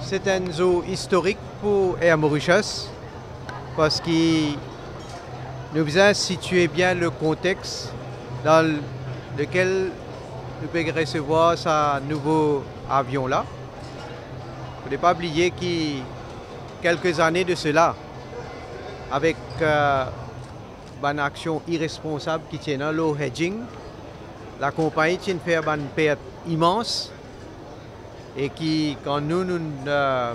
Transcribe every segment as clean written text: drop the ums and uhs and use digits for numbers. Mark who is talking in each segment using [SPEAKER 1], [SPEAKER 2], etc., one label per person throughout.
[SPEAKER 1] c'est un zoo historique pour Air Mauritius parce qu'il nous a situé bien le contexte dans lequel nous pouvons recevoir ce nouveau avion-là. Il ne faut pas oublier que quelques années de cela, avec une action irresponsable qui tient dans le hedging, la compagnie tient fait une perte immense et qui, quand nous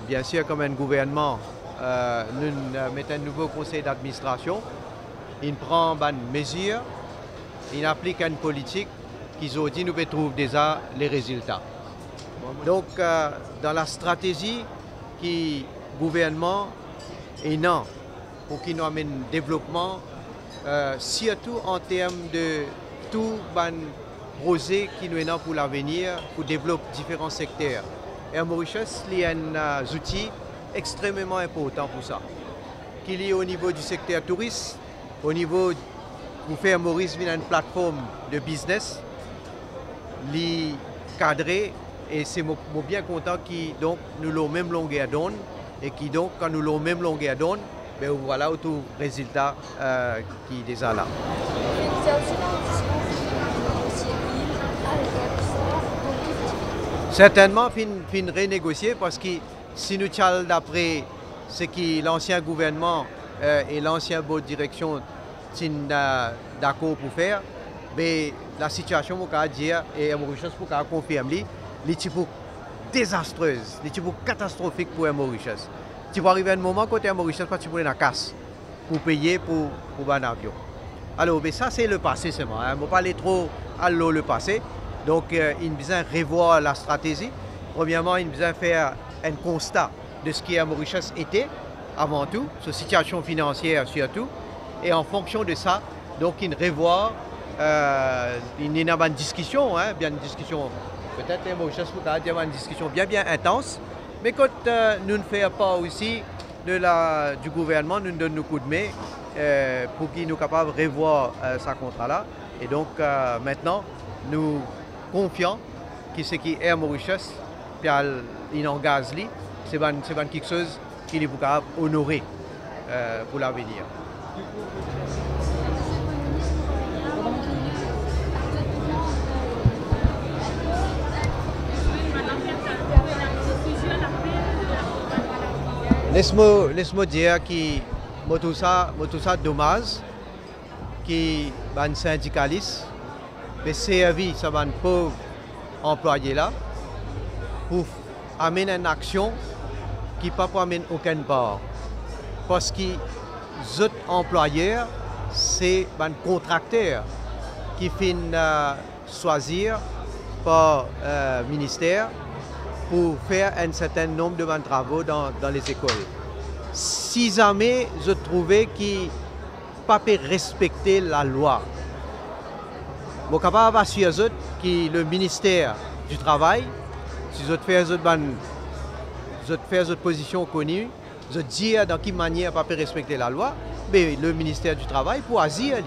[SPEAKER 1] bien sûr, comme un gouvernement, nous mettons un nouveau conseil d'administration, il prend une mesure, il applique une politique qu'ils ont dit nous trouvons déjà les résultats. Donc, dans la stratégie qui le gouvernement est non pour qu'il nous amène développement, surtout en termes de tout projet qui nous est là pour l'avenir, pour développer différents secteurs. Air Mauritius, il y a un outil extrêmement important pour ça. Qu'il y ait au niveau du secteur touriste, au niveau pour faire Maurice une plateforme de business, li cadré et c'est bien content qui donc nous l'ont même longueur d'onde et qui donc quand nous l'ont même longueur d'onde, ben voilà tout résultat qui est déjà là. Certainement, fin renégocier parce que si nous parlons d'après ce que l'ancien gouvernement et l'ancien board de direction sont d'accord pour faire, mais la situation, je peux dire, et Mauritius pour confirmer, est désastreuse, est catastrophique pour Mauritius. Tu vas arriver à un moment quand Mauritius tu peux la casse pour payer pour un avion. Alors, mais ça c'est le passé seulement. On ne va pas aller trop à l'eau le passé. Donc, il besoin revoir la stratégie. Premièrement, il besoin faire un constat de ce qui Mauritius était avant tout, sa situation financière surtout. Et en fonction de ça, donc il revoit, il y a une discussion, bien une discussion, peut-être Mauritius il y a une discussion bien intense, mais quand nous ne faisons pas aussi du gouvernement, nous donnons nos coups de main pour qu'il nous capable de revoir ce contrat-là. Et donc maintenant, nous confiants que ce qui est Air Mauritius, puis il engage, c'est quelque chose qu'il est capable d'honorer pour l'avenir. Laisse-moi dire que tout ça dommage que un syndicaliste mais servi ça un pauvre employé là pour amener une action qui ne peut pas amener aucun part parce que les autres employeurs c'est un contracteur qui finit choisir par ministère pour faire un certain nombre de travaux dans les écoles. Si jamais je trouvais qu'ils ne pas respecter la loi, je suis capable d'assurer que le ministère du Travail, si je fais une position connue, je dis dans quelle manière ne pas respecter la loi, mais le ministère du Travail pour agir. Là,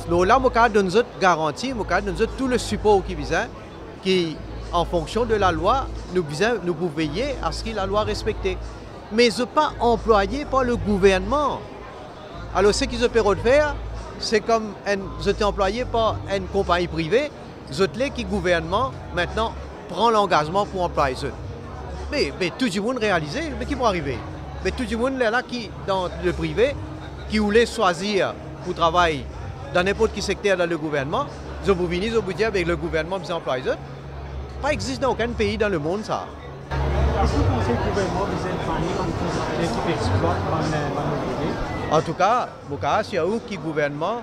[SPEAKER 1] je donne une garantie, je donne tout le support qui besoin, qui en fonction de la loi, nous pouvons veiller à ce que la loi respectée. Mais ce n'est pas employé par le gouvernement. Alors ce qu'ils peuvent faire, c'est comme j'étais employé par une compagnie privée, qui le gouvernement maintenant prend l'engagement pour employer eux. Mais tout le monde réalise, mais qui va arriver? Mais tout le monde là qui dans le privé, qui voulait choisir pour travailler dans n'importe quel secteur dans le gouvernement, ils vont venir, ils vont dire que le gouvernement vous emploie eux. Pas existe dans aucun pays dans le monde ça.
[SPEAKER 2] Est-ce que vous pensez que le gouvernement vous aide comme contracteur qui exploite dans
[SPEAKER 1] En tout cas, c'est où que le gouvernement,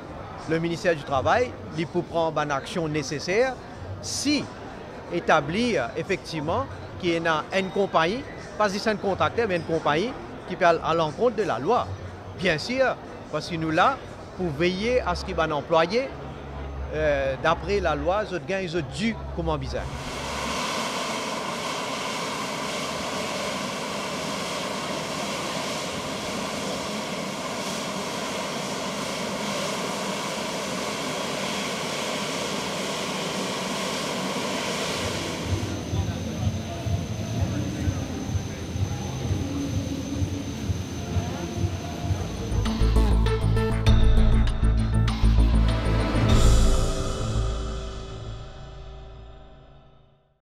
[SPEAKER 1] le ministère du Travail, il peut prendre une action nécessaire si établir effectivement qu'il y a une compagnie, pas juste un contracteur, mais une compagnie qui parle à l'encontre de la loi. Bien sûr, parce que nous là pour veiller à ce qu'il y ait un employé, d'après la loi, ils ont dû comme un bizarre.